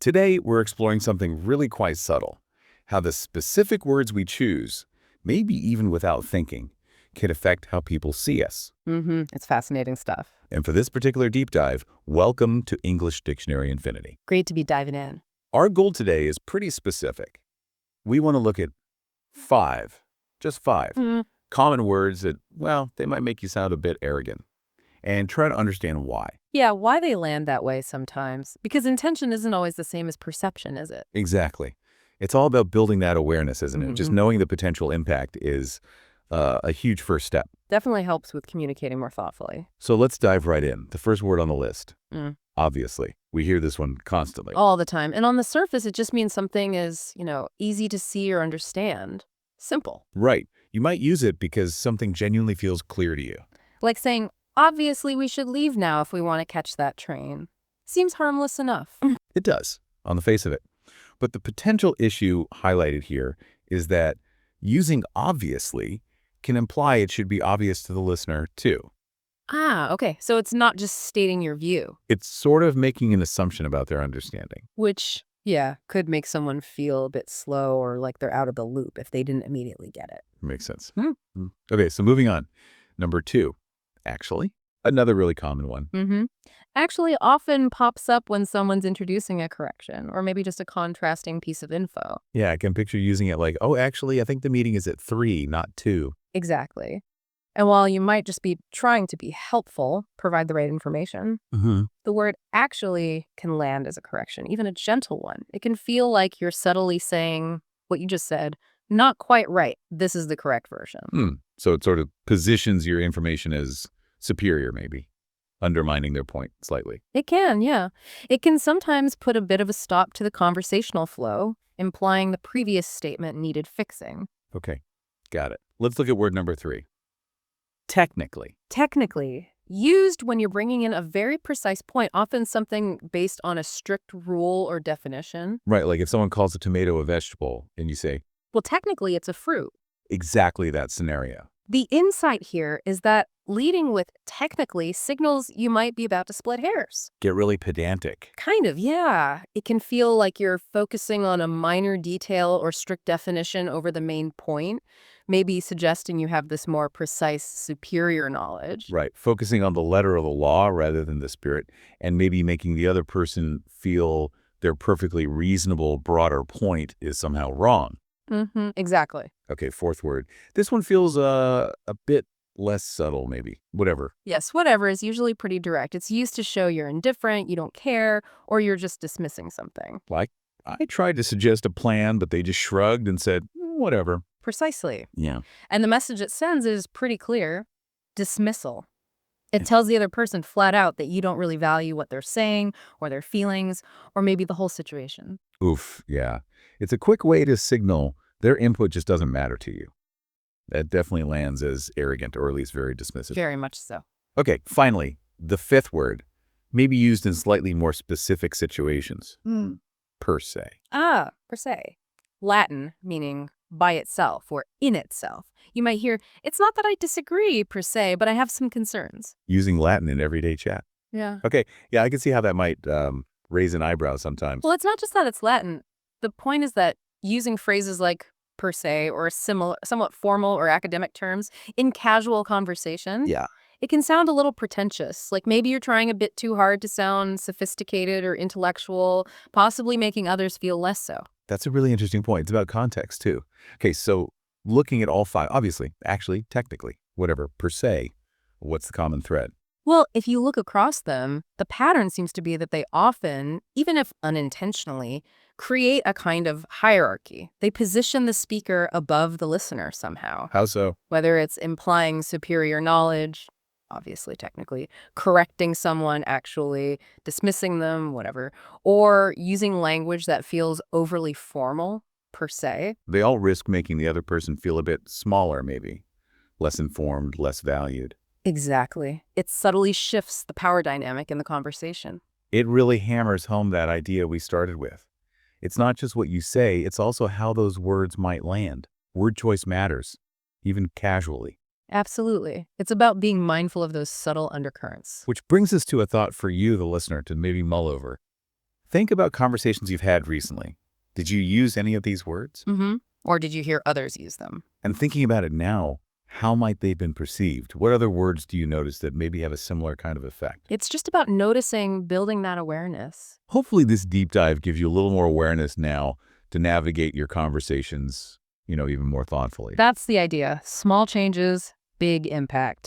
Today, we're exploring something really quite subtle, how the specific words we choose, maybe even without thinking, can affect how people see us. It's fascinating stuff. And for this particular deep dive, welcome to English Dictionary Infinity. Great to be diving in. Our goal today is pretty specific. We want to look at just five, common words that, well, they might make you sound a bit arrogant, and try to understand why. Yeah, why they land that way sometimes. Because intention isn't always the same as perception, is it? Exactly. It's all about building that awareness, isn't it? Just knowing the potential impact is a huge first step. Definitely helps with communicating more thoughtfully. So let's dive right in. The first word on the list, Mm. obviously. We hear this one constantly. All the time. And on the surface, it just means something is, easy to see or understand. Simple. Right. You might use it because something genuinely feels clear to you. Like saying, obviously we should leave now if we want to catch that train. Seems harmless enough. It does, on the face of it. But the potential issue highlighted here is that using obviously can imply it should be obvious to the listener, too. Okay. So it's not just stating your view. It's sort of making an assumption about their understanding. Which, yeah, could make someone feel a bit slow or like they're out of the loop if they didn't immediately get it. Makes sense. Hmm. Okay, so moving on. Number 2, actually. Another really common one. Actually often pops up when someone's introducing a correction or maybe just a contrasting piece of info. Yeah, I can picture using it like, oh, actually, I think the meeting is at 3, not 2. Exactly. And while you might just be trying to be helpful, provide the right information, the word actually can land as a correction, even a gentle one. It can feel like you're subtly saying what you just said, not quite right. This is the correct version. So it sort of positions your information as superior, maybe, undermining their point slightly. It can, yeah. It can sometimes put a bit of a stop to the conversational flow, implying the previous statement needed fixing. Okay, got it. Let's look at word number 3. Technically. Technically, used when you're bringing in a very precise point, often something based on a strict rule or definition. Right, like if someone calls a tomato a vegetable and you say, Well, technically, it's a fruit. exactly that scenario. The insight here is that leading with technically signals you might be about to split hairs. Get really pedantic. Kind of, yeah. It can feel like you're focusing on a minor detail or strict definition over the main point, maybe suggesting you have this more precise, superior knowledge. Right, focusing on the letter of the law rather than the spirit, and maybe making the other person feel their perfectly reasonable, broader point is somehow wrong. Exactly. Okay, fourth word. This one feels a bit less subtle, maybe. Whatever. Yes, whatever is usually pretty direct. It's used to show you're indifferent, you don't care, or you're just dismissing something. Like, I tried to suggest a plan, but they just shrugged and said, whatever. Precisely. Yeah. And the message it sends is pretty clear. Dismissal. It tells the other person flat out that you don't really value what they're saying or their feelings or maybe the whole situation. Oof, yeah. It's a quick way to signal their input just doesn't matter to you. That definitely lands as arrogant or at least very dismissive. Very much so. Okay, finally, the fifth word, maybe used in slightly more specific situations, per se. Per se. Latin, meaning by itself or in itself. You might hear, it's not that I disagree per se, but I have some concerns. Using Latin in everyday chat. Yeah. Okay, yeah, I can see how that might raise an eyebrow sometimes. Well, it's not just that it's Latin. The point is that using phrases like per se or somewhat formal or academic terms in casual conversation, Yeah. it can sound a little pretentious. Like maybe you're trying a bit too hard to sound sophisticated or intellectual, possibly making others feel less so. That's a really interesting point. It's about context, too. Okay, so looking at all 5, obviously, actually, technically, whatever, per se, what's the common thread? Well, if you look across them, the pattern seems to be that they often, even if unintentionally, create a kind of hierarchy. They position the speaker above the listener somehow, How so? whether it's implying superior knowledge, obviously, technically, correcting someone, actually, dismissing them, whatever, or using language that feels overly formal, per se. They all risk making the other person feel a bit smaller, maybe. Less informed, less valued. Exactly. It subtly shifts the power dynamic in the conversation. It really hammers home that idea we started with. It's not just what you say, it's also how those words might land. Word choice matters, even casually. Absolutely. It's about being mindful of those subtle undercurrents. Which brings us to a thought for you, the listener, to maybe mull over. Think about conversations you've had recently. Did you use any of these words? Or did you hear others use them? And thinking about it now, how might they have been perceived? What other words do you notice that maybe have a similar kind of effect? It's just about noticing, building that awareness. Hopefully this deep dive gives you a little more awareness now to navigate your conversations, even more thoughtfully. That's the idea. Small changes, big impact.